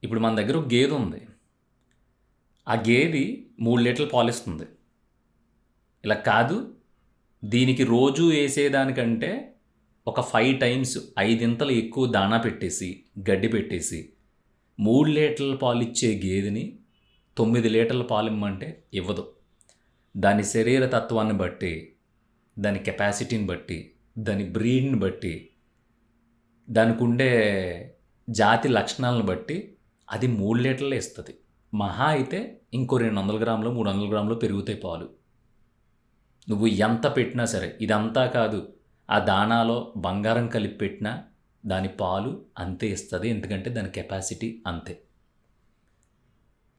ఇప్పుడు మన దగ్గర ఒక గేదె ఉంది. ఆ గేది 3 లీటర్లు పాలిస్తుంది. ఇలా కాదు, దీనికి రోజు వేసేదానికంటే ఒక 5 టైమ్స్ 5 ఎక్కువ దాణా పెట్టేసి, గడ్డి పెట్టేసి 3 లీటర్ల పాలిచ్చే గేదెని 9 లీటర్ల పాలిమ్మంటే ఇవ్వదు. దాని శరీర తత్వాన్ని బట్టి, దాని కెపాసిటీని బట్టి, దాని బ్రీడ్ని బట్టి, దానికి ఉండే జాతి లక్షణాలను బట్టి అది 3 లీటర్లే ఇస్తుంది. మహా అయితే ఇంకో 200 గ్రాములు 300 గ్రాములు పెరుగుతాయి పాలు. నువ్వు ఎంత పెట్టినా సరే, ఇదంతా కాదు, ఆ దాణాలో బంగారం కలిపి పెట్టినా దాని పాలు అంతే ఇస్తుంది. ఎందుకంటే దాని కెపాసిటీ అంతే.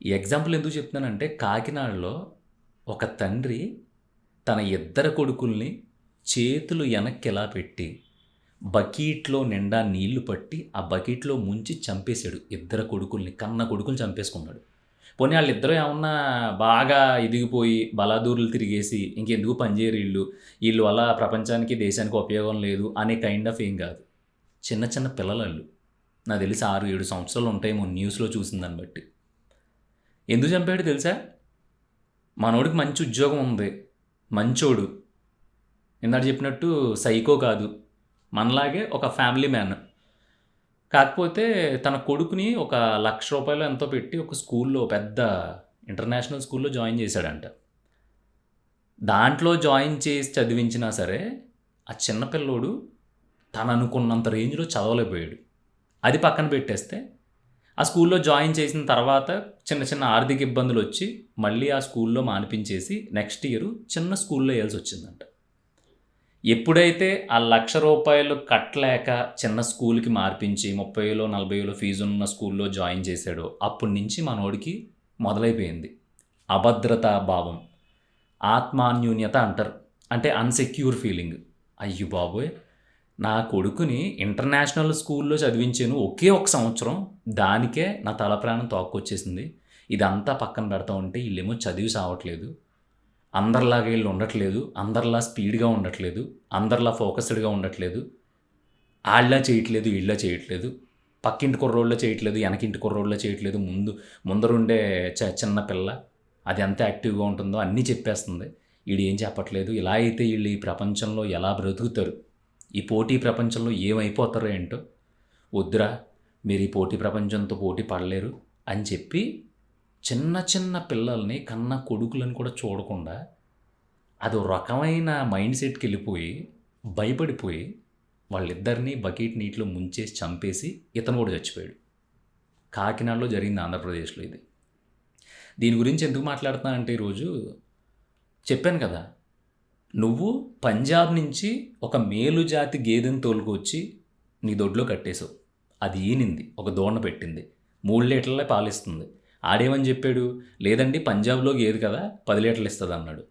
ఈ ఎగ్జాంపుల్ ఎందుకు చెప్తున్నానంటే, కాకినాడలో ఒక తండ్రి తన 2 కొడుకుల్ని చేతులు వెనక్కి ఎలా పెట్టి బకెట్లో నిండా నీళ్లు పట్టి ఆ బకెట్లో ముంచి చంపేశాడు. 2 కొడుకుల్ని, కన్న కొడుకుని చంపేసుకున్నాడు. పోనీ వాళ్ళిద్దరూ ఏమన్నా బాగా ఎదిగిపోయి బలాదూరులు తిరిగేసి ఇంకెందుకు పనిచేయరు వీళ్ళు వల్ల ప్రపంచానికి దేశానికి ఉపయోగం లేదు అనే కైండ్ ఆఫ్ ఏం కాదు. చిన్న చిన్న పిల్లలు, నాకు తెలిసి 6-7 సంవత్సరాలు ఉంటాయేమో న్యూస్లో చూసిన దాన్ని బట్టి. ఎందుకు చంపాడు తెలుసా? మనోడికి మంచి ఉద్యోగం ఉంది, మంచోడు, ఇందాక చెప్పినట్టు సైకో కాదు, మనలాగే ఒక ఫ్యామిలీ మ్యాన్. కాకపోతే తన కొడుకుని ఒక ₹1,00,000 ఎంతో పెట్టి ఒక స్కూల్లో, పెద్ద ఇంటర్నేషనల్ స్కూల్లో జాయిన్ చేశాడంట. దాంట్లో జాయిన్ చేసి చదివించినా సరే ఆ చిన్నపిల్లోడు తను అనుకున్నంత రేంజ్లో చదవలేకపోయాడు. అది పక్కన పెట్టేస్తే ఆ స్కూల్లో జాయిన్ చేసిన తర్వాత చిన్న చిన్న ఆర్థిక ఇబ్బందులు వచ్చి మళ్ళీ ఆ స్కూల్లో మానిపించేసి నెక్స్ట్ ఇయర్ చిన్న స్కూల్లో వేయాల్సి వచ్చిందంట. ఎప్పుడైతే ఆ ₹1,00,000 కట్టలేక చిన్న స్కూల్కి మార్పించి 30,000-40,000 ఫీజు ఉన్న స్కూల్లో జాయిన్ చేశాడో అప్పటి నుంచి మనోడికి మొదలైపోయింది అభద్రతా భావం, ఆత్మాన్యూన్యత అంటారు, అంటే అన్సెక్యూర్ ఫీలింగ్. అయ్యో బాబోయ్, నా కొడుకుని ఇంటర్నేషనల్ స్కూల్లో చదివించాను ఒకే 1 సంవత్సరం, దానికే నా తల ప్రాణం తోక్కొచ్చేసింది. ఇదంతా పక్కన పెడతా ఉంటే వీళ్ళేమో చదివి సావట్లేదు, అందరిలాగా వీళ్ళు ఉండట్లేదు, అందరిలా స్పీడ్గా ఉండట్లేదు, అందరిలా ఫోకస్డ్గా ఉండట్లేదు, వాళ్ళ చేయట్లేదు, వీళ్ళ చేయట్లేదు, పక్కింటి కుర్రోళ్ళ చేయట్లేదు, వెనకింటి కుర్రోళ్ళ చేయట్లేదు, ముందరుండే చిన్న పిల్ల అది ఎంత యాక్టివ్గా ఉంటుందో అన్నీ చెప్పేస్తుంది, వీడు ఏం చెప్పట్లేదు. ఇలా అయితే వీళ్ళు ఈ ప్రపంచంలో ఎలా బ్రతుకుతారు, ఈ పోటీ ప్రపంచంలో ఏమైపోతారో ఏంటో, వద్దురా మీరు ఈ పోటీ ప్రపంచంతో పోటీ పడలేరు అని చెప్పి చిన్న చిన్న పిల్లల్ని, కన్న కొడుకులను కూడా చూడకుండా అదో రకమైన మైండ్ సెట్కి వెళ్ళిపోయి భయపడిపోయి వాళ్ళిద్దరినీ బకెట్ నీటిలో ముంచేసి చంపేసి ఇతను కూడా చచ్చిపోయాడు. కాకినాడలో జరిగింది, ఆంధ్రప్రదేశ్లో ఇది. దీని గురించి ఎందుకు మాట్లాడుతున్నానంటే, ఈరోజు చెప్పాను కదా, నువ్వు పంజాబ్ నుంచి ఒక మేలు జాతి గేదెని తోలుకొచ్చి నీ దొడ్లో కట్టేశావు. అది ఈనింది, ఒక దోణ పెట్టింది, 3 లీటర్లే పాలిస్తుంది. ఆడేమని చెప్పాడు, లేదండి పంజాబ్లో గేదె కదా 10 లీటర్లు ఇస్తుంది అన్నాడు.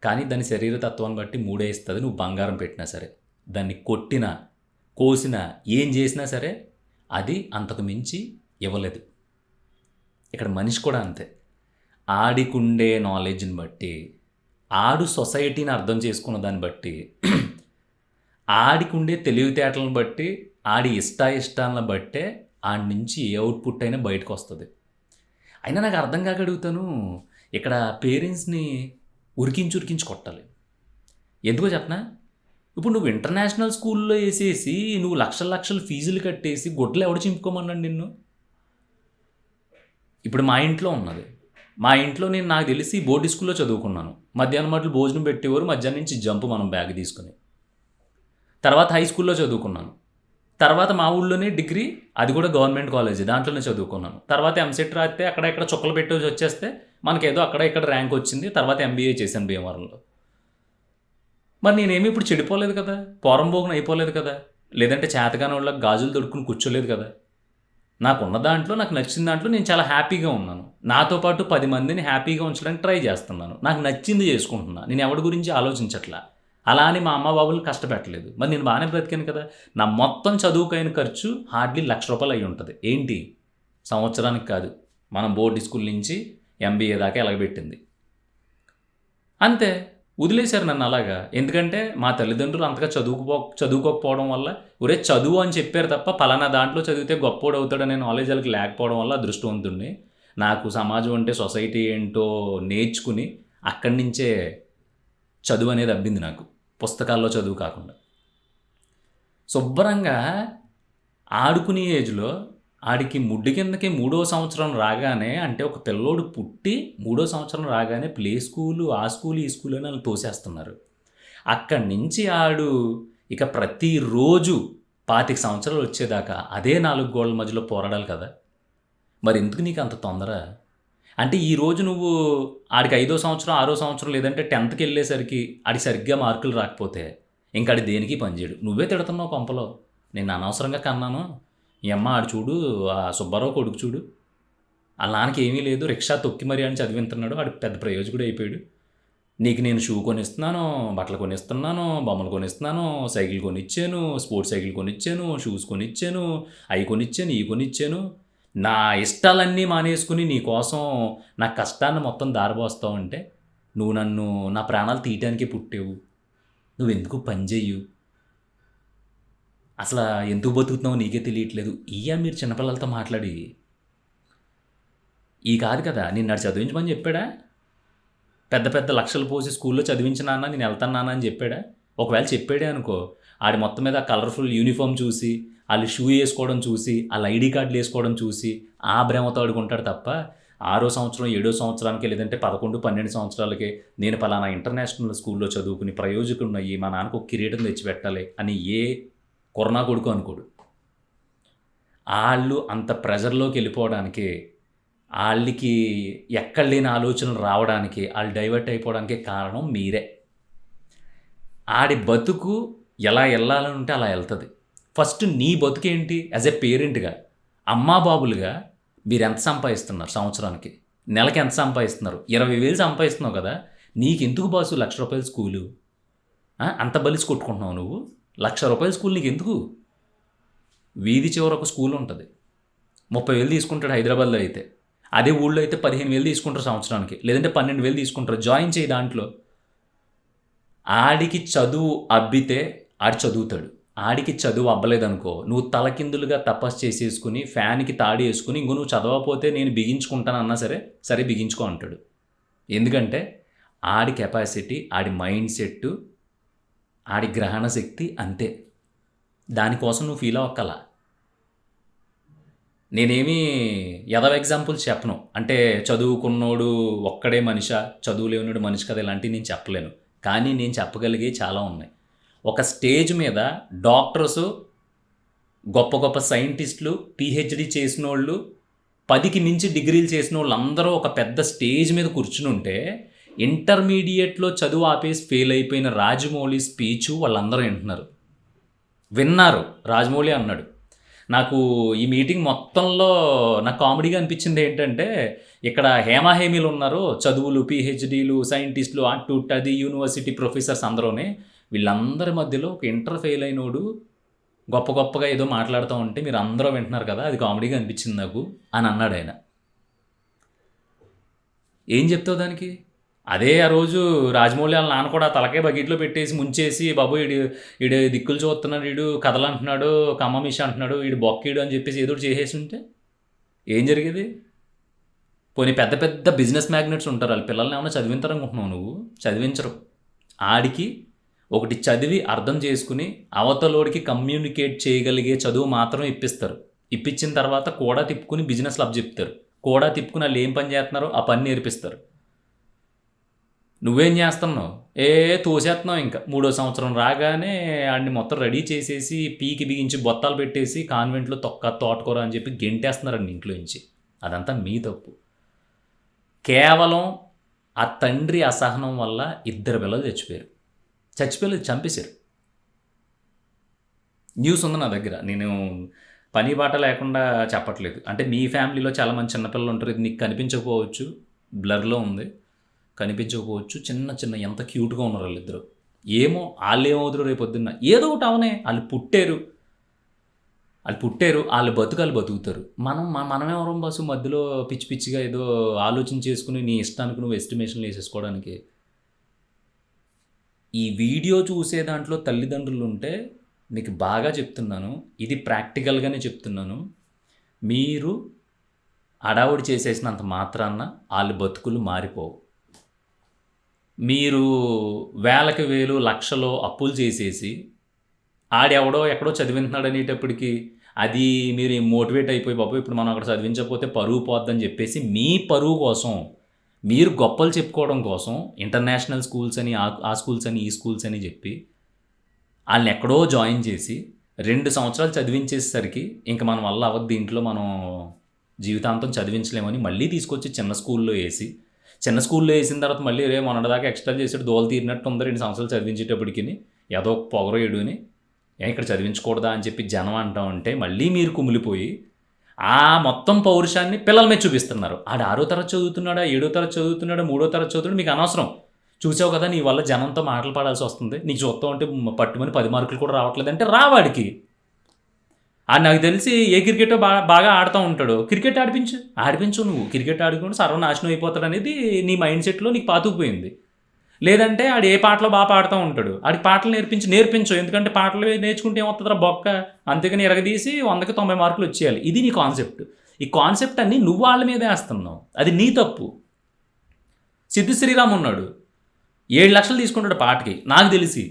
కానీ దాని శరీర తత్వాన్ని బట్టి 3 ఇస్తుంది. నువ్వు బంగారం పెట్టినా సరే, దాన్ని కొట్టినా కోసినా ఏం చేసినా సరే అది అంతకు మించి ఇవ్వలేదు. ఇక్కడ మనిషి కూడా అంతే. ఆడికుండే నాలెడ్జ్ని బట్టి, ఆడు సొసైటీని అర్థం చేసుకున్న దాన్ని బట్టి, ఆడికుండే తెలివితేటలను బట్టి, ఆడి ఇష్టాలను బట్టే ఆడి నుంచి ఏ అవుట్పుట్ అయినా బయటకు వస్తుంది. అయినా నాకు అర్థం కాక అడుగుతాను, ఇక్కడ పేరెంట్స్ని ఉరికించి కొట్టాలి. ఎందుకో చెప్పనా? ఇప్పుడు నువ్వు ఇంటర్నేషనల్ స్కూల్లో వేసేసి నువ్వు లక్షల ఫీజులు కట్టేసి గుడ్లు ఎవడు చింపుకోమన్నాడు నిన్ను? ఇప్పుడు మా ఇంట్లో ఉన్నది, మా ఇంట్లో నేను నాకు తెలిసి బోర్డు స్కూల్లో చదువుకున్నాను. మధ్యాహ్నం మాటలు భోజనం పెట్టేవారు, మధ్యాహ్నం నుంచి జంపు మనం బ్యాగ్ తీసుకుని. తర్వాత హై స్కూల్లో చదువుకున్నాను. తర్వాత మా ఊళ్ళోనే డిగ్రీ, అది కూడా గవర్నమెంట్ కాలేజీ, దాంట్లోనే చదువుకున్నాను. తర్వాత ఎంసెట్ రాస్తే అక్కడ ఇక్కడ చుక్కలు పెట్టేసి వచ్చేస్తే మనకేదో అక్కడ ఇక్కడ ర్యాంక్ వచ్చింది. తర్వాత ఎంబీఏ చేశాను భీమవరంలో. మరి నేనేమి ఇప్పుడు చెడిపోలేదు కదా, పోరంబోగున అయిపోలేదు కదా, లేదంటే చేతగాని వాళ్ళకి గాజులు దొడుకుని కూర్చోలేదు కదా. నాకున్న దాంట్లో, నాకు నచ్చిన దాంట్లో నేను చాలా హ్యాపీగా ఉన్నాను. నాతో పాటు 10 మందిని హ్యాపీగా ఉంచడానికి ట్రై చేస్తున్నాను. నాకు నచ్చింది చేసుకుంటున్నా, నేను ఎవరి గురించి ఆలోచించట్లా. అలా అని మా అమ్మ బాబులు కష్టపెట్టలేదు. మరి నేను బాగానే బ్రతికాను కదా. నా మొత్తం చదువుకైన ఖర్చు హార్డ్లీ ₹1,00,000 అయి ఉంటుంది. ఏంటి, సంవత్సరానికి కాదు, మనం బోర్డు స్కూల్ నుంచి ఎంబీఏ దాకా ఎలాగబెట్టింది అంతే. వదిలేశారు నన్ను అలాగా. ఎందుకంటే మా తల్లిదండ్రులు అంతగా చదువుకోకపోవడం వల్ల, ఒరే చదువు అని చెప్పారు తప్ప పలానా దాంట్లో చదివితే గొప్పోడవుతాడనే నాలెడ్జ్ ఆళ్ళకి లేకపోవడం వల్ల అదృష్టవంతుడిని. నాకు సమాజం అంటే, సొసైటీ ఏంటో నేర్చుకుని అక్కడి నుంచే చదువనేది అబ్బింది నాకు. పుస్తకాల్లో చదువు కాకుండా. శుభ్రంగా ఆడుకునే ఏజ్‌లో ఆడికి ముడ్డి కిందకి మూడో సంవత్సరం రాగానే, అంటే ఒక పిల్లోడు పుట్టి మూడో సంవత్సరం రాగానే ప్లే స్కూలు, ఆ స్కూలు, ఈ స్కూలు అని ఆళ్ళని తోసేస్తున్నారు. అక్కడి నుంచి ఆడు ఇక ప్రతిరోజు 25 సంవత్సరాలు వచ్చేదాకా అదే 4 గోడల మధ్యలో పోరాడాలి కదా! మరెందుకు నీకంత తొందర? అంటే ఈరోజు నువ్వు ఆడికి 5దో సంవత్సరం, 6 సంవత్సరం లేదంటే 10థ్‌కెళ్ళేసరికి ఆడికి సరిగ్గా మార్కులు రాకపోతే ఇంకాడు దేనికి పనిచేయడు. నువ్వే తిడుతున్నావు కొంపలో. నిన్ను అనవసరంగా కన్నాను. ఈ అమ్మ ఆడు చూడు, ఆ సుబ్బారావు కొడుకు చూడు. ఆళ్ళ నాన్నకి ఏమీ లేదు. రిక్షా తొక్కి మరీ అని చదివింతున్నాడు. ఆడు పెద్ద ప్రయోజకుడు అయిపోయాడు. నీకు నేను షూ కొనిస్తున్నాను, బట్టలు కొనిస్తున్నాను, బొమ్మలు కొనిస్తున్నాను, సైకిల్ కొనిచ్చాను, స్పోర్ట్స్ సైకిల్ కొనిచ్చాను, షూస్ కొనిచ్చాను, అయి కొనిచ్చాను, ఇయి కొనిచ్చాను. నా ఇష్టాలన్నీ మానేసుకుని నీ కోసం నా కష్టాన్ని మొత్తం దారబోస్తావంటే, నువ్వు నన్ను నా ప్రాణాలు తీయటానికే పుట్టావు. నువ్వెందుకు పని చెయ్యు. అసల ఎందుకు బతుకుతున్నావో నీకే తెలియట్లేదు. ఇయ్యా మీరు చిన్నపిల్లలతో మాట్లాడి. ఈ కాదు కదా! నిన్నాడు చదివించమని చెప్పాడా? పెద్ద పెద్ద లక్షలు పోసి స్కూల్‌లో చదివించు నాన్న నేను ఎళ్తాను నాన్న అని చెప్పాడా? ఒకవేళ చెప్పాడే అనుకో, ఆడి మొత్తం మీద ఆ కలర్‌ఫుల్ యూనిఫార్మ్ చూసి, ఆళ్ళు షూ ఏసుకోవడం చూసి, ఆళ్ళ ఐడీ కార్డులు ఏసుకోవడం చూసి, ఆ భ్రమతో ఆడుకుంటాడు తప్ప, 6 సంవత్సరం, 7 సంవత్సరానికి లేదంటే 11, 12 సంవత్సరాలకే నేను పలానా ఇంటర్నేషనల్ స్కూల్‌లో చదువుకుని ప్రయోజకుడినయ్యి మా నాన్నకు ఒక కిరీటం తెచ్చిపెట్టాలి అని ఏ కొరనా కొడుకు అనుకోడు. ఆళ్ళు అంత ప్రెషర్‌లోకి వెళ్ళిపోవడానికి, ఆళ్ళకి ఎక్కడ లేని ఆలోచనలు రావడానికి, ఆళ్ళు డైవర్ట్ అయిపోవడానికి కారణం మీరే. ఆడి బతుకు ఎలా ఎళ్ళాలనుంటే అలా ఎళ్తది. ఫస్ట్ నీ బతుకేంటి యాజ్ ఎ పేరెంట్‌గా, అమ్మా బాబులుగా మీరెంత సంపాదిస్తున్నారు సంవత్సరానికి? నెలకి ఎంత సంపాదిస్తున్నారు? 20,000 సంపాదిస్తున్నావు కదా! నీకెందుకు బాసు రూ. 1,00,000 స్కూలు? అంత బలిసి కొట్టుకుంటున్నావు నువ్వు? రూ. 1,00,000 స్కూల్ నీకెందుకు? వీధి చివర ఒక స్కూల్ ఉంటది. 30,000 తీసుకుంటాడు హైదరాబాద్‌లో అయితే. అదే ఊళ్ళో అయితే 15,000 తీసుకుంటారు సంవత్సరానికి. లేదంటే 12,000 తీసుకుంటారు. జాయిన్ చేయి దాంట్లో. ఆడికి చదువు అబ్బితే ఆడు చదువుతాడు. ఆడికి చదువు అబ్బలేదనుకో, నువ్వు తలకిందులుగా తపస్సు చేసేసుకుని, ఫ్యాన్‌కి తాడు యేసుకుని, ఇంగో నువ్వు చదవకపోతే నేను బిగించుకుంటానన్నా సరే, సరే బిగించుకో అంటాడు. ఎందుకంటే ఆడి కెపాసిటీ, ఆడి మైండ్ సెట్టు, ఆడి గ్రహణ శక్తి అంతే. దానికోసం నువ్వు ఫీల్ అవ్వక్కల. నేనేమీ ఎదవ ఎగ్జాంపుల్స్ చెప్పను. అంటే చదువుకున్నోడు ఒక్కడే మనిషా, చదువు లేనోడు మనిషి కదా ఇలాంటివి నేను చెప్పలేను. కానీ నేను చెప్పగలిగేవి చాలా ఉన్నాయి. ఒక స్టేజ్ మీద డాక్టర్సు, గొప్ప గొప్ప సైంటిస్టులు, పీహెచ్‌డీ చేసినోళ్ళు, 10కి మించి డిగ్రీలు చేసినోళ్ళు అందరూ ఒక పెద్ద స్టేజ్ మీద కూర్చునుంటే, ఇంటర్మీడియేట్‌లో చదువు ఆపేసి ఫెయిల్ అయిపోయిన రాజమౌళి స్పీచు వాళ్ళందరూ విన్నారు. రాజమౌళి అన్నాడు, నాకు ఈ మీటింగ్ మొత్తంలో నాకు కామెడీగా అనిపించింది ఏంటంటే, ఇక్కడ హేమాహేమీలు ఉన్నారు చదువులు, పీహెచ్‌డీలు, సైంటిస్టులు, అటు ఇటు అది యూనివర్సిటీ ప్రొఫెసర్స్ అందరూని. వీళ్ళందరి మధ్యలో ఒక ఇంటర్ ఫెయిల్ అయినోడు గొప్ప గొప్పగా ఏదో మాట్లాడుతూ ఉంటే మీరు అందరూ వింటున్నారు కదా! అది కామెడీగా అనిపించింది నాకు అని అన్నాడు ఆయన. ఏం చెప్తావు దానికి? అదే ఆ రోజు రాజమౌళి వాళ్ళ నాన్న కూడా తలకాయ బకెట్‌లో పెట్టేసి ముంచేసి, బాబోయ్ ఈడు దిక్కులు చూస్తున్నాడు, ఈడు కథలంటున్నాడు, కమ్మమిషి అంటున్నాడు, ఈడు బొక్కీడు అని చెప్పేసి ఏదో ఒకటి చేసేసుంటే ఏం జరిగేది? పోనీ పెద్ద పెద్ద బిజినెస్ మ్యాగ్నెట్స్ ఉంటారు. ఆళ్ళ పిల్లల్ని ఏమన్నా చదివింతారనుకుంటున్నావా నువ్వు? చదివించరు. ఆడికి ఒకటి చదివి అర్థం చేసుకుని, అవతలోడికి కమ్యూనికేట్ చేయగలిగే చదువు మాత్రం ఇప్పిస్తారు. ఇప్పించిన తర్వాత కూడా తిప్పుకుని బిజినెస్‌లు అప్పజెప్తారు. కూడా తిప్పుకుని ఆళ్ళు ఏం పని చేస్తున్నారో ఆ పని నేర్పిస్తారు. నువ్వేం చేస్తున్నావు? తోసేస్తున్నావు ఇంక. మూడో సంవత్సరం రాగానే ఆడిని మొత్తం రెడీ చేసేసి, పీకి బిగించి బొత్తాలు పెట్టేసి, కాన్వెంట్‌లో తోటకూర అని చెప్పి గెంటేస్తున్నారండి ఇంట్లో నుంచి. అదంతా మీ తప్పు. కేవలం ఆ తండ్రి అసహనం వల్ల 2 పిల్లలు చచ్చిపోయారు. చచ్చిపోలేదు, చంపేశారు. న్యూస్ ఉంది నా దగ్గర. నేను పని బాట లేకుండా చెప్పట్లేదు. అంటే మీ ఫ్యామిలీలో చాలామంది చిన్నపిల్లలు ఉంటారు. ఇది నీకు కనిపించకపోవచ్చు, బ్లర్‌లో ఉంది. కనిపించకపోవచ్చు. చిన్న చిన్న ఎంత క్యూట్‌గా ఉన్నారు వాళ్ళిద్దరు. ఏమో ఆళ్ళేమవుతారో రేపొద్దున్న. ఏదో ఒకటి అవనే. ఆళ్ళు పుట్టారు. ఆళ్ళ బతుకు ఆళ్ళు బతుకుతారు. మనమెవరం బాసు మధ్యలో పిచ్చి పిచ్చిగా ఏదో ఆలోచన చేసుకుని నీ ఇష్టానికి నువ్వు ఎస్టిమేషన్‌లు ఏసేసుకోవడానికి. ఈ వీడియో చూసే దాంట్లో తల్లిదండ్రులు ఉంటే మీకు బాగా చెప్తున్నాను, ఇది ప్రాక్టికల్గానే చెప్తున్నాను. మీరు అడావుడి చేసేసినంత మాత్రాన వాళ్ళ బతుకులు మారిపోవు. మీరు వేలకు వేలు లక్షలో అప్పులు చేసేసి ఆడెవడో ఎక్కడో చదివింటున్నాడు అనేటప్పటికి అది మీరు మోటివేట్ అయిపోయి బాబు ఇప్పుడు మనం అక్కడ చదివించకపోతే పరువు పోద్దని చెప్పేసి మీ పరువు కోసం మీరు గొప్పలు చెప్పుకోవడం కోసం ఇంటర్నేషనల్ స్కూల్స్ అని ఆ స్కూల్స్ అని ఈ స్కూల్స్ అని చెప్పి వాళ్ళని ఎక్కడో జాయిన్ చేసి 2 సంవత్సరాలు చదివించేసరికి ఇంక మన వల్ల అవ్వదు, దీంట్లో మనం జీవితాంతం చదివించలేమని మళ్ళీ తీసుకొచ్చి చిన్న స్కూల్లో వేసిన తర్వాత మళ్ళీ మొన్నటిదాకా ఎక్స్ట్రా చేసాడు దోలు తీరినట్టు ఉంది 2 సంవత్సరాలు చదివించేటప్పటికి ఏదో పొగరేడుని ఇక్కడ చదివించకూడదా అని చెప్పి జనం అంటా ఉంటే మళ్ళీ మీరు కుమిలిపోయి ఆ మొత్తం పౌరుషాన్ని పిల్లల మీద చూపిస్తున్నారు. ఆడు 6వ తరగతి చదువుతున్నాడా, 7వ తరగతి చదువుతున్నాడా, 3వ తరగతి చదువుతున్నాడు, మీకు అనవసరం. చూసావు కదా నీ వల్ల జనంతో మాటలు పడాల్సి వస్తుంది, నీకు చూస్తాం అంటే పట్టుమని 10 మార్కులు కూడా రావట్లేదు అంటే రావాడికి. నాకు తెలిసి ఏ క్రికెట్ బాగా ఆడుతూ ఉంటాడు, క్రికెట్ ఆడిపించు నువ్వు క్రికెట్ ఆడుకుంటూ సర్వనాశనం అయిపోతాడు అనేది నీ మైండ్ సెట్లో నీకు పాతుకుపోయింది. లేదంటే ఆడు ఏ పాటలో బాగా పాడుతూ ఉంటాడు, ఆడికి పాటలు నేర్పించు, ఎందుకంటే పాటలు నేర్చుకుంటే ఏమవుతుందిరా బొక్క, అంతేగాని ఎరగదీసి 100కి 90 మార్కులు వచ్చేయాలి. ఇది నీ కాన్సెప్ట్. ఈ కాన్సెప్ట్ అన్ని నువ్వు వాళ్ళ మీదే వేస్తున్నావు, అది నీ తప్పు. సిద్ధు శ్రీరామ్ ఉన్నాడు, 7 లక్షలు తీసుకుంటాడు పాటకి. నాకు తెలిసి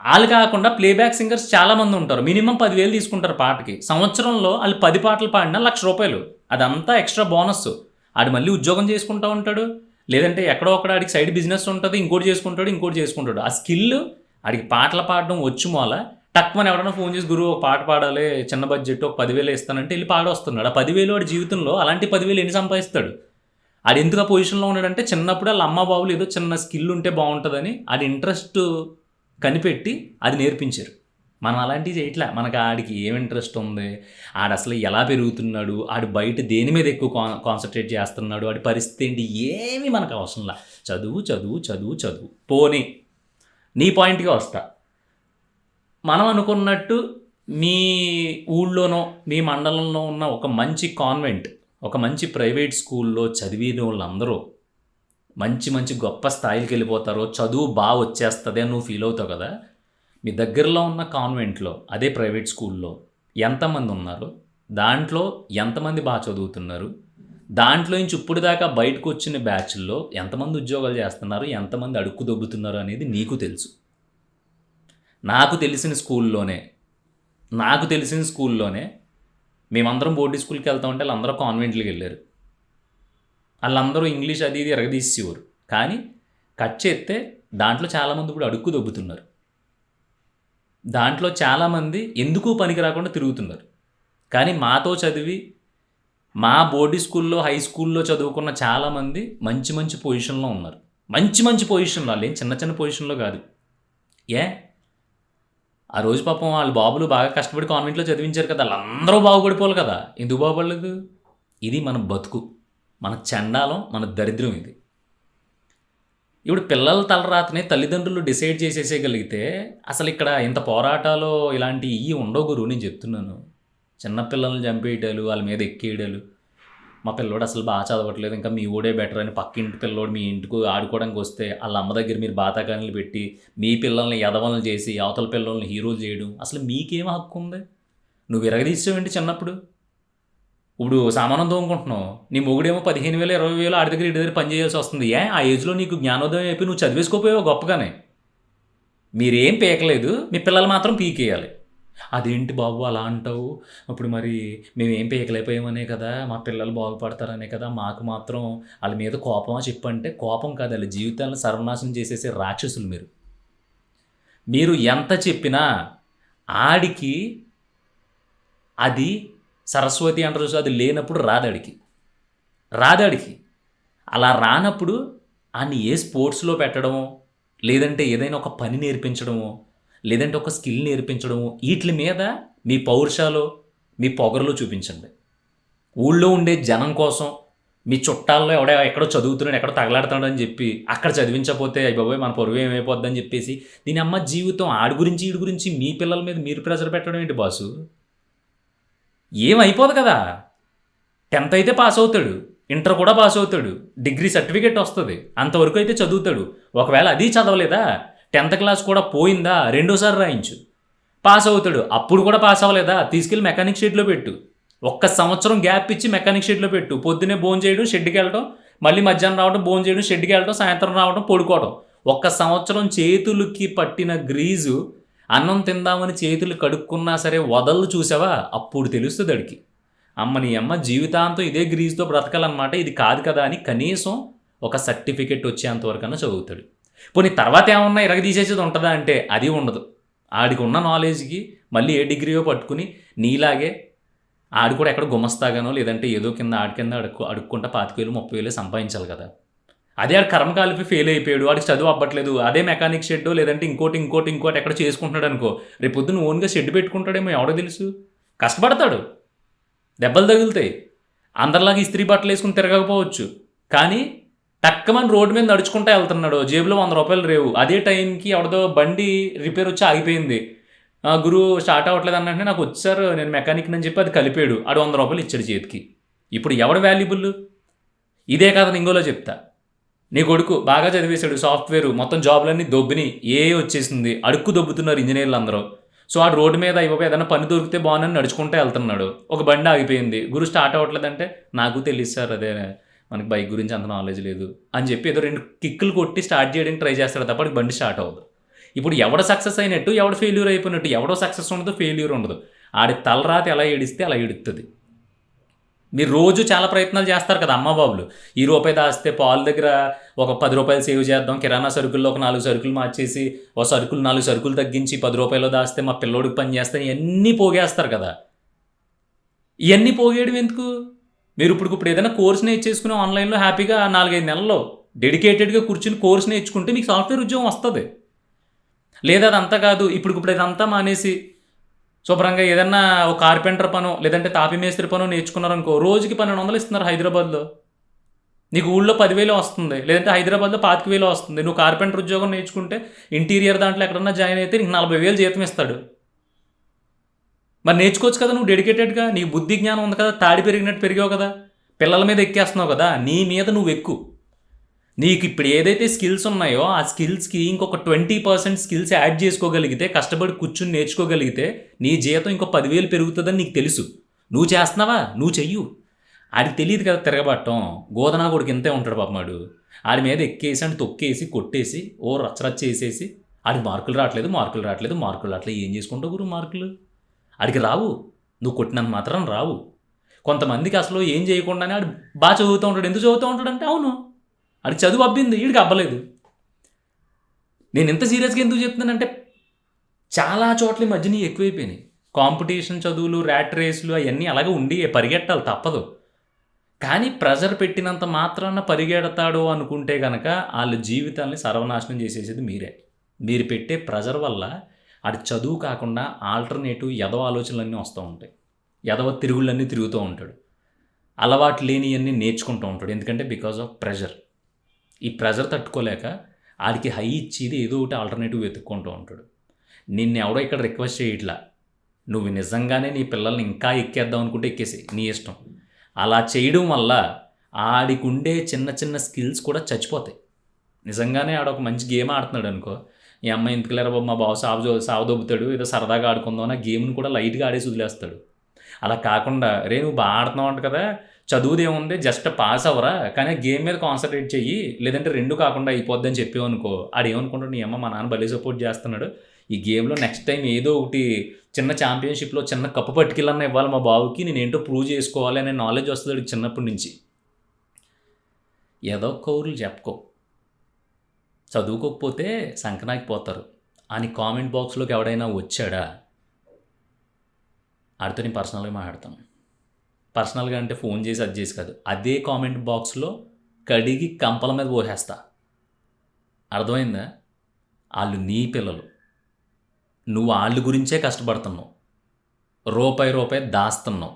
వాళ్ళు కాకుండా ప్లేబ్యాక్ సింగర్స్ చాలామంది ఉంటారు, మినిమం 10,000 తీసుకుంటారు పాటకి. సంవత్సరంలో వాళ్ళు 10 పాటలు పాడినా ₹1,00,000. అదంతా ఎక్స్ట్రా బోనస్. ఆడు మళ్ళీ ఉద్యోగం చేసుకుంటూ ఉంటాడు, లేదంటే ఎక్కడో ఒకడ ఆడికి సైడ్ బిజినెస్ ఉంటుంది, ఇంకోటి చేసుకుంటాడు. ఆ స్కిల్ ఆడికి పాటలు పాడడం వచ్చు మూల టక్మని ఎవడన్నా ఫోన్ చేసి గురువు ఒక పాట పాడాలి, చిన్న బడ్జెట్ ఒక 10,000 ఇస్తానంటే వెళ్ళి పాడొస్తున్నాడు. ఆ 10,000 వాడి జీవితంలో అలాంటి 10,000 ఎన్ని సంపాదిస్తాడు? ఆడు ఎందుకు ఆ పొజిషన్లో ఉన్నాడంటే చిన్నప్పుడు వాళ్ళ అమ్మ బాబులు ఏదో చిన్న స్కిల్ ఉంటే బాగుంటుందని ఆడి ఇంట్రెస్ట్ కనిపెట్టి అది నేర్పించారు. మనం అలాంటివి చేయట్లే. మనకు ఆడికి ఏం ఇంట్రెస్ట్ ఉంది, ఆడు అసలు ఎలా పెరుగుతున్నాడు, ఆడు బయట దేని మీద ఎక్కువ కాన్సన్ట్రేట్ చేస్తున్నాడు, ఆడి పరిస్థితి ఏంటి, ఏమీ మనకు అవసరంలా. చదువు. పోనీ నీ పాయింట్గా వస్తా. మనం అనుకున్నట్టు మీ ఊళ్ళోనో మీ మండలంలో ఉన్న ఒక మంచి కాన్వెంట్, ఒక మంచి ప్రైవేట్ స్కూల్లో చదివిన వాళ్ళందరూ మంచి గొప్ప స్థాయికి వెళ్ళిపోతారో, చదువు బాగా వచ్చేస్తుంది అని నువ్వు ఫీల్ అవుతావు కదా. మీ దగ్గరలో ఉన్న కాన్వెంట్లో అదే ప్రైవేట్ స్కూల్లో ఎంతమంది ఉన్నారు, దాంట్లో ఎంతమంది బాగా చదువుతున్నారు, దాంట్లో నుంచి ఇప్పుడు దాకా బయటకు వచ్చిన బ్యాచ్ల్లో ఎంతమంది ఉద్యోగాలు చేస్తున్నారు, ఎంతమంది అడుక్కు దొబ్బుతున్నారు అనేది నీకు తెలుసు. నాకు తెలిసిన స్కూల్లోనే మేమందరం బోర్డు స్కూల్కి వెళ్తా ఉంటే వాళ్ళందరూ కాన్వెంట్లకు వెళ్ళారు. వాళ్ళందరూ ఇంగ్లీష్ అది ఇది ఎరగదీసేవారు, కానీ కట్ చేస్తే దాంట్లో చాలామంది ఇప్పుడు అడుక్కు దొబ్బుతున్నారు. దాంట్లో చాలామంది ఎందుకు పనికి రాకుండా తిరుగుతున్నారు. కానీ మాతో చదివి మా బోర్డు స్కూల్లో హై స్కూల్లో చదువుకున్న చాలామంది మంచి పొజిషన్లో ఉన్నారు. మంచి పొజిషన్లో, వాళ్ళు ఏం చిన్న పొజిషన్లో కాదు. ఆ రోజు పాపం వాళ్ళ బాబులు బాగా కష్టపడి కాన్వెంట్లో చదివించారు కదా, వాళ్ళందరూ బాగుపడిపోవాలి కదా, ఎందుకు బాగుపడలేదు? ఇది మన బతుకు, మన చండాలం, మన దరిద్రం ఇది. ఇప్పుడు పిల్లల తలరాతని తల్లిదండ్రులు డిసైడ్ చేసేసేయగలిగితే అసలు ఇక్కడ ఇంత పోరాటాలు ఇలాంటి ఉండవు గురువు. నేను చెప్తున్నాను, చిన్నపిల్లల్ని చంపేయటాలు, వాళ్ళ మీద ఎక్కేయడాలు, మా పిల్లోడు అసలు బాగా చదవట్లేదు ఇంకా మీ ఊడే బెటర్ అని పక్కింటి పిల్లోడు మీ ఇంటికి ఆడుకోవడానికి వస్తే వాళ్ళ అమ్మ దగ్గర మీరు బాతాకాయలు పెట్టి మీ పిల్లల్ని ఎదవలను చేసి అవతల పిల్లల్ని హీరోలు చేయడం, అసలు మీకేం హక్కు ఉంది? నువ్వు విరగదీసావేంటి చిన్నప్పుడు? ఇప్పుడు సామానం తోముకుంటున్నావు, నీ మొగుడేమో 15,000 20,000 ఆడి దగ్గర ఇడి దగ్గర పని చేయాల్సి వస్తుంది. ఆ ఏజ్లో నీకు జ్ఞానోదయం అయిపోయి నువ్వు చదివేసుకోపోయావు గొప్పగానే. మీరేం పీకలేదు, మీ పిల్లలు మాత్రం పీకేయాలి. అదేంటి బాబు అలా అంటావు? ఇప్పుడు మరి మేమేం పీకలేకపోయామనే కదా, మా పిల్లలు బాగుపడతారనే కదా, మాకు మాత్రం వాళ్ళ మీద కోపమా చెప్పంటే కోపం కాదు, వాళ్ళ జీవితాలను సర్వనాశనం చేసేసే రాక్షసులు మీరు ఎంత చెప్పినా ఆడికి అది సరస్వతి అంటారు చూసి అది లేనప్పుడు రాదాడికి. అలా రానప్పుడు ఆయన్ని ఏ స్పోర్ట్స్లో పెట్టడమో, లేదంటే ఏదైనా ఒక పని నేర్పించడమో, లేదంటే ఒక స్కిల్ నేర్పించడమో, వీటి మీద మీ పౌరుషాలు మీ పొగరులో చూపించండి. ఊళ్ళో ఉండే జనం కోసం మీ చుట్టాల్లో ఎక్కడో చదువుతున్నాడు, ఎక్కడో తగలాడుతున్నాడు అని చెప్పి అక్కడ చదివించకపోతే అయ్యి బాబోయ్ మన పొరుగు ఏమైపోద్దని చెప్పేసి దీని అమ్మ జీవితం ఆడి గురించి వీడి గురించి మీ పిల్లల మీద మీరు ప్రెషర్ పెట్టడం ఏంటి బాసు? ఏమైపోదు కదా. 10th అయితే పాస్ అవుతాడు, ఇంటర్ కూడా పాస్ అవుతాడు, డిగ్రీ సర్టిఫికేట్ వస్తుంది, అంతవరకు అయితే చదువుతాడు. ఒకవేళ అది చదవలేదా, 10th క్లాస్ కూడా పోయిందా, రెండోసారి రాయించు, పాస్ అవుతాడు. అప్పుడు కూడా పాస్ అవ్వలేదా, తీసుకెళ్ళి మెకానిక్ షెడ్లో పెట్టు. ఒక్క సంవత్సరం గ్యాప్ ఇచ్చి మెకానిక్ షెడ్లో పెట్టు. పొద్దున్నే భోజనం చేయడం, షెడ్కి వెళ్ళడం, మళ్ళీ మధ్యాహ్నం రావడం, భోజనం చేయడం, షెడ్కి వెళ్ళడం, సాయంత్రం రావడం, పడుకోవడం. ఒక్క సంవత్సరం చేతులకి పట్టిన గ్రీజు, అన్నం తిందామని చేతులు కడుక్కున్నా సరే వదలు, చూసావా, అప్పుడు తెలుస్తుంది అడికి, అమ్మ నీ అమ్మ జీవితాంతం ఇదే గ్రీజుతో బ్రతకాలన్నమాట, ఇది కాదు కదా అని కనీసం ఒక సర్టిఫికెట్ వచ్చేంతవరకన్నా చదువుతాడు. పోనీ తర్వాత ఏమన్నా ఇరగదీసేసేది ఉంటుందా అంటే అది ఉండదు. ఆడికి ఉన్న నాలెడ్జ్కి మళ్ళీ ఏ డిగ్రీయో పట్టుకుని నీలాగే ఆడు కూడా ఎక్కడ గుమస్తాగానో లేదంటే ఏదో కింద ఆడి కింద అడుక్కుంటా 25,000 30,000 సంపాదించాలి కదా. అదే ఆడు కర్మ కాలిపి ఫెయిల్ అయిపోయాడు, వాడికి చదువు అవ్వట్లేదు, అదే మెకానిక్ షెడ్ లేదంటే ఇంకోటి ఎక్కడ చేసుకుంటున్నాడు అనుకో, రేపు పొద్దున్న ఓన్గా షెడ్ పెట్టుకుంటాడేమో, ఎవడో తెలుసు. కష్టపడతాడు, దెబ్బలు తగులుతాయి, అందరిలాగా ఇస్త్రీ బట్టలు వేసుకుని తిరగకపోవచ్చు, కానీ టక్కమని రోడ్డు మీద నడుచుకుంటూ వెళ్తున్నాడు, జేబులో 100 రూపాయలు రేవు. అదే టైంకి ఎవరిదో బండి రిపేర్ వచ్చి ఆగిపోయింది, గురువు స్టార్ట్ అవ్వట్లేదు అన్నట్టు నాకు వచ్చారు, నేను మెకానిక్ అని చెప్పి అది కలిపాడు, ఆడు 100 రూపాయలు ఇచ్చాడు చేతికి. ఇప్పుడు ఎవడు వాల్యుబుల్? ఇదే కదా ఇంకోలో చెప్తా. నీ కొడుకు బాగా చదివేశాడు, సాఫ్ట్వేర్, మొత్తం జాబులన్నీ దొబ్బిని, వచ్చేసింది, అడుక్కు దొబ్బుతున్నారు ఇంజనీర్లు అందరూ. సో ఆ రోడ్డు మీద అయిపోయి ఏదైనా పని దొరికితే బాగుందని నడుచుకుంటూ వెళ్తున్నాడు, ఒక బండి ఆగిపోయింది, గురు స్టార్ట్ అవ్వట్లేదంటే నాకు తెలియదు సార్, అదే మనకి బైక్ గురించి అంత నాలెడ్జ్ లేదు అని చెప్పి ఏదో 2 కిక్కులు కొట్టి స్టార్ట్ చేయడానికి ట్రై చేస్తాడు తప్ప బండి స్టార్ట్ అవ్వదు. ఇప్పుడు ఎవడ సక్సెస్ అయినట్టు, ఎవడ ఫెయిల్యూర్ అయిపోయినట్టు, ఎవడో సక్సెస్ ఉండదు, ఫెయిల్యూర్ ఉండదు. ఆడి తలరాతి ఎలా ఏడిస్తే అలా ఏడుస్తుంది. మీరు రోజు చాలా ప్రయత్నాలు చేస్తారు కదా అమ్మ బాబులు, ఈ రూపాయి దాస్తే పాలు దగ్గర ఒక 10 రూపాయలు సేవ్ చేద్దాం, కిరాణా సరుకుల్లో ఒక 4 సరుకులు మార్చేసి ఒక 4 సరుకులు తగ్గించి 10 రూపాయలు దాస్తే మా పిల్లోడికి పని చేస్తాను, ఇవన్నీ పోగేస్తారు కదా. ఇవన్నీ పోగేయడం ఎందుకు? మీరు ఇప్పుడు ఏదైనా కోర్స్ నేర్చేసుకుని ఆన్లైన్లో హ్యాపీగా 4-5 నెలల్లో డెడికేటెడ్గా కూర్చుని కోర్స్ నేర్చుకుంటే మీకు సాఫ్ట్వేర్ ఉద్యోగం వస్తుంది. లేదా అదంతా కాదు, ఇప్పుడు ఇదంతా మానేసి శుభ్రంగా ఏదన్నా ఒక కార్పెంటర్ పనో లేదంటే తాపి మేస్త్రి పనో నేర్చుకున్నారనుకో, రోజుకి 1200 ఇస్తున్నారు హైదరాబాద్లో. నీకు ఊళ్ళో 10,000 వస్తుంది, లేదంటే హైదరాబాద్లో 25,000 వస్తుంది. నువ్వు కార్పెంటర్ ఉద్యోగం నేర్చుకుంటే ఇంటీరియర్ దాంట్లో ఎక్కడన్నా జాయిన్ అయితే నీకు 40,000 జీతం ఇస్తాడు. మరి నేర్చుకోవచ్చు కదా నువ్వు డెడికేటెడ్గా, నీ బుద్ధి జ్ఞానం ఉంది కదా, తాడి పెరిగినట్టు పెరిగావు కదా, పిల్లల మీద ఎక్కేస్తున్నావు కదా, నీ మీద నువ్వు ఎక్కువ. నీకు ఇప్పుడు ఏదైతే స్కిల్స్ ఉన్నాయో ఆ స్కిల్స్కి ఇంకొక 20% స్కిల్స్ యాడ్ చేసుకోగలిగితే, కష్టపడి కూర్చుని నేర్చుకోగలిగితే నీ జీతం ఇంకో 10,000 పెరుగుతుందని నీకు తెలుసు. నువ్వు చేస్తున్నావా? నువ్వు చెయ్యు. ఆడికి తెలియదు కదా తిరగబట్టం. గోదనా కొడుకు ఇంతే ఉంటాడు పాపమాడు. ఆడి మీద ఎక్కేసి అంటే తొక్కేసి కొట్టేసి రచ్చరచ్చ చేసేసి ఆడికి మార్కులు రావట్లేదు. ఏం చేసుకుంటావు గురు మార్కులు? ఆడికి రావు, నువ్వు కొట్టినంత మాత్రం రావు. కొంతమందికి అసలు ఏం చేయకుండానే ఆడు బాగా చదువుతూ ఉంటాడు. ఎందుకు చదువుతూ ఉంటాడంటే అవును ఆడికి చదువు అబ్బింది, వీడికి అబ్బలేదు. నేను ఎంత సీరియస్గా ఎందుకు చెప్తున్నానంటే చాలా చోట్ల ఈ మధ్యన ఎక్కువైపోయినాయి కాంపిటీషన్ చదువులు, ర్యాట్ రేసులు, అవన్నీ అలాగే ఉండి పరిగెట్టాలి తప్పదు. కానీ ప్రెజర్ పెట్టినంత మాత్రాన పరిగెడతాడు అనుకుంటే కనుక వాళ్ళ జీవితాన్ని సర్వనాశనం చేసేసేది మీరే. మీరు పెట్టే ప్రెజర్ వల్ల ఆడి చదువు కాకుండా ఆల్టర్నేటివ్ ఎదవ ఆలోచనలన్నీ వస్తూ ఉంటాయి, ఎదవ తిరుగుళ్ళన్నీ తిరుగుతూ ఉంటాడు, అలవాటు లేనివన్నీ నేర్చుకుంటూ ఉంటాడు. ఎందుకంటే బికాజ్ ఆఫ్ ప్రెజర్. ఈ ప్రెజర్ తట్టుకోలేక ఆడికి హై ఇచ్చేది ఏదో ఒకటి ఆల్టర్నేటివ్ వెతుక్కుంటూ ఉంటాడు. నిన్ను ఎవడో ఇక్కడ రిక్వెస్ట్ చేయట్లా, నువ్వు నిజంగానే నీ పిల్లల్ని ఇంకా ఎక్కేద్దాం అనుకుంటే ఎక్కేసి నీ ఇష్టం. అలా చేయడం వల్ల ఆడికి ఉండే చిన్న చిన్న స్కిల్స్ కూడా చచ్చిపోతాయి. నిజంగానే ఆడొక మంచి గేమ్ ఆడుతున్నాడు అనుకో, ఈ అమ్మాయి ఎందుకులేరా బాబు మా బావ సావదొబ్బుతాడు, ఏదో సరదాగా ఆడుకుందాం అన్న గేమ్ని కూడా లైట్గా ఆడేసి వదిలేస్తాడు. అలా కాకుండా నువ్వు బాగా ఆడుతున్నావు అంట కదా, చదువుదేముంది జస్ట్ పాస్ అవ్వరా, కానీ గేమ్ మీద కాన్సన్ట్రేట్ చెయ్యి, లేదంటే 2 కాకుండా అయిపోద్దని చెప్పావు అనుకో, ఆడేమనుకుంటాడు నీ అమ్మ మా నాన్న భలే సపోర్ట్ చేస్తున్నాడు, ఈ గేమ్లో నెక్స్ట్ టైం ఏదో ఒకటి చిన్న ఛాంపియన్షిప్లో చిన్న కప్పు పట్టుకెళ్ళన్నా ఇవ్వాలి మా బావుకి, నేను ఏంటో ప్రూవ్ చేసుకోవాలి అనే నాలెడ్జ్ వస్తుంది చిన్నప్పటి నుంచి. ఏదో కౌరులు చెప్పుకో, చదువుకోకపోతే సంకనాకి పోతారు అని కామెంట్ బాక్స్లోకి ఎవడైనా వచ్చాడా ఆడితో నేను పర్సనల్గా మాట్లాడతాను. పర్సనల్గా అంటే ఫోన్ చేసి అది చేసి కాదు, అదే కామెంట్ బాక్స్లో కడిగి కంపల మీద పోసేస్తా. అర్థమైందా? వాళ్ళు నీ పిల్లలు, నువ్వు వాళ్ళ గురించే కష్టపడుతున్నావు, రూపాయి దాస్తున్నావు.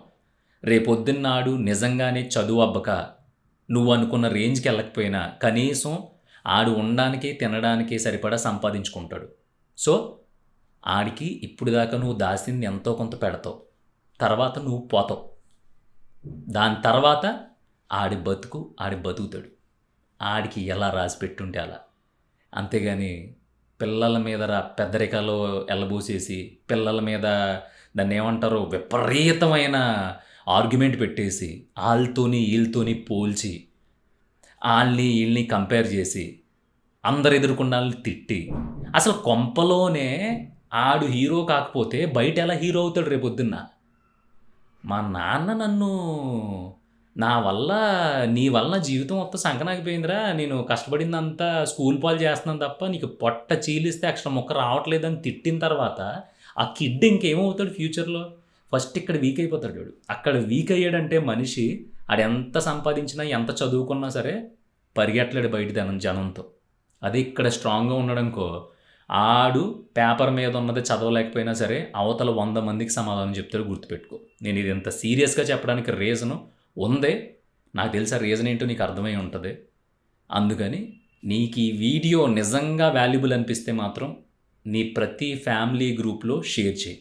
రేపొద్దున్నాడు నిజంగానే చదువు అబ్బక నువ్వు అనుకున్న రేంజ్కి వెళ్ళకపోయినా కనీసం ఆడు ఉండడానికి తినడానికి సరిపడా సంపాదించుకుంటాడు. సో ఆడికి ఇప్పుడు దాకా నువ్వు దాసింది ఎంతో కొంత పెడతావు, తర్వాత నువ్వు పోతావు. దాని తర్వాత ఆడి బతుకు ఆడి బతుకుతాడు. ఆడికి ఎలా రాసి పెట్టుంటే అలా. అంతేగాని పిల్లల మీద పెద్దరికాలు ఎల్లబోసేసి, పిల్లల మీద దాన్ని ఏమంటారు విపరీతమైన ఆర్గ్యుమెంట్ పెట్టేసి, ఆళ్ళతోని ఈళ్ళతోని పోల్చి, ఆళ్ళని ఈళ్ళని కంపేర్ చేసి, అందరు ఎదురుకున్న వాళ్ళని తిట్టి, అసలు కొంపలోనే ఆడు హీరో కాకపోతే బయట ఎలా హీరో అవుతాడు రేపొద్దున్న? మా నాన్న నన్ను నా వల్ల నీ వల్ల నా జీవితం మొత్తం సంకనాగిపోయిందిరా, నేను కష్టపడిందంతా స్కూల్ పాలు చేస్తున్నాను తప్ప నీకు పొట్ట చీలిస్తే అక్షరం ముక్క రావట్లేదని తిట్టిన తర్వాత ఆ కిడ్ ఇంకేమవుతాడు ఫ్యూచర్లో? ఫస్ట్ ఇక్కడ వీక్ అయిపోతాడు వాడు. అక్కడ వీక్ అయ్యాడంటే మనిషి ఆడెంత సంపాదించినా ఎంత చదువుకున్నా సరే పరిగెట్టలేడు బయట జనంతో. అదే ఇక్కడ స్ట్రాంగ్గా ఉన్నాడనుకో, ఆడు పేపర్ మీద ఉన్నది చదవలేకపోయినా సరే అవతల 100 మందికి సమాధానం చెప్తాడు. గుర్తుపెట్టుకో. నేను ఇది ఇంత సీరియస్గా చెప్పడానికి రీజను ఉందే, నాకు తెలిసి ఆ రీజన్ ఏంటో నీకు అర్థమై ఉంటుంది. అందుకని నీకు ఈ వీడియో నిజంగా వాల్యుబుల్ అనిపిస్తే మాత్రం నీ ప్రతి ఫ్యామిలీ గ్రూప్లో షేర్ చేయి.